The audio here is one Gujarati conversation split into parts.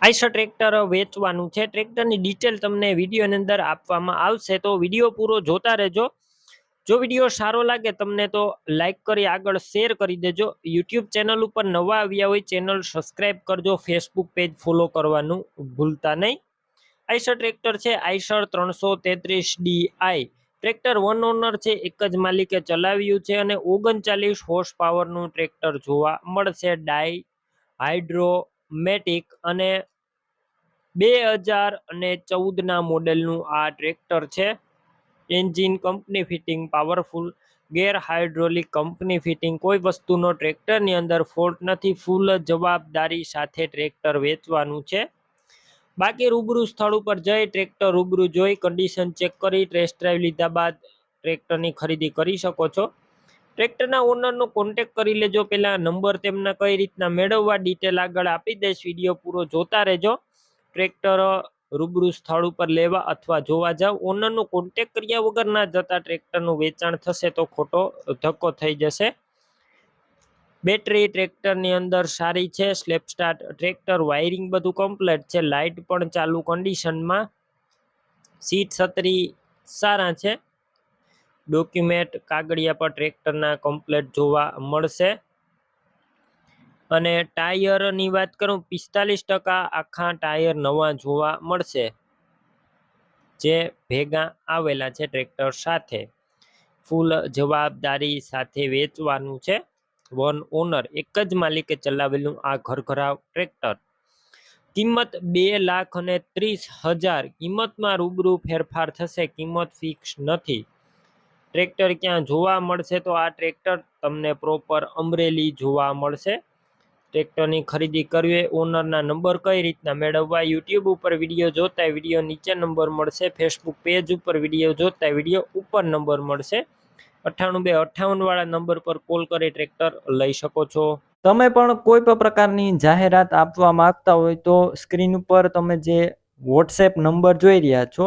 આઈશર ટ્રેક્ટર વેચવાનું છે। ટ્રેક્ટરની ડિટેલ તમને વિડીયોની અંદર આપવામાં આવશે, તો વિડીયો પૂરો જોતા રહેજો। જો વિડીયો સારો લાગે તમને તો લાઈક કરી આગળ શેર કરી દેજો। યુટ્યુબ ચેનલ ઉપર નવા આવ્યા હોય ચેનલ સબસ્ક્રાઈબ કરજો। ફેસબુક પેજ ફોલો કરવાનું ભૂલતા નહીં। આઈશર ટ્રેક્ટર છે Eicher 333DI। Tractor one honour છે, એક જ માલિકે ચલાવ્યું છે અને 39 હોર્સ પાવરનું ટ્રેક્ટર જોવા મળશે। ડાઈ હાઇડ્રોમેટિક અને 2014ના મોડેલનું આ ટ્રેક્ટર છે। એન્જિન કંપની ફિટિંગ પાવરફુલ, ગેર હાઇડ્રોલિક કંપની ફિટિંગ, કોઈ વસ્તુનો ટ્રેક્ટરની અંદર ફોલ્ટ નથી। ફૂલ જવાબદારી સાથે ટ્રેક્ટર વેચવાનું છે। બાકી રૂબરૂ સ્થળ ઉપર જઈ ટ્રેક્ટર રૂબરૂ જોઈ કન્ડિશન ચેક કરી ટેસ્ટ ડ્રાઈવ લીધા બાદ ટ્રેક્ટરની ખરીદી કરી શકો છો। ટ્રેક્ટરના ઓનરનો કોન્ટેક કરી લેજો। પહેલા નંબર તેમના કઈ રીતના મેળવવા ડિટેલ આગળ આપી દઈશ, વિડીયો પૂરો જોતા રહેજો। ટ્રેક્ટર રૂબરૂ સ્થળ ઉપર લેવા અથવા જોવા જાવ, ઓનરનો કોન્ટેક કર્યા વગર ના જતા ટ્રેક્ટરનું વેચાણ થશે તો ખોટો ધક્કો થઈ જશે। બેટરી ટ્રેક્ટરની અંદર સારી છે। સ્લેપ સ્ટાર્ટ ટ્રેક્ટર, વાયરિંગ બધું કમ્પ્લીટ છે। લાઇટ પણ ચાલુ કન્ડિશનમાં, સીટ છત્રી સારા છે। ડોક્યુમેન્ટ કાગળિયા પર ટ્રેક્ટરના કમ્પ્લીટ જોવા મળશે। અને ટાયરની વાત કરું, 45% આખા ટાયર નવા જોવા મળશે, જે ભેગા આવેલા છે ટ્રેક્ટર સાથે। ફૂલ જવાબદારી સાથે વેચવાનું છે। વન ઓનર, એક જ માલિકે ચલાવેલું આ ઘરઘરાવ ટ્રેક્ટર। કિંમત 2,30,000। કિંમતમાં રૂબરૂ ફેરફાર થશે, કિંમત ફિક્સ નથી। ટ્રેક્ટર ક્યાં જોવા મળશે તો આ ટ્રેક્ટર તમને પ્રોપર અમરેલી જોવા મળશે। ટ્રેક્ટરની ખરીદી કરવી હોય, ઓનરના નંબર કઈ રીતના મેળવવા, યુટ્યુબ ઉપર વિડીયો જોતા વિડીયો નીચે નંબર મળશે। ફેસબુક પેજ ઉપર વિડીયો જોતા વિડીયો ઉપર નંબર મળશે। 98 વાળા નંબર પર કોલ કરી ટ્રેક્ટર લઈ શકો છો। તમે પણ કોઈ પણ પ્રકારની જાહેરાત આપવા માંગતા હોય તો સ્ક્રીન ઉપર તમે જે વોટ્સએપ નંબર જોઈ રહ્યા છો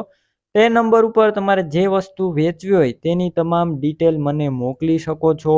તે નંબર ઉપર તમારે જે વસ્તુ વેચવી હોય તેની તમામ ડિટેલ મને મોકલી શકો છો।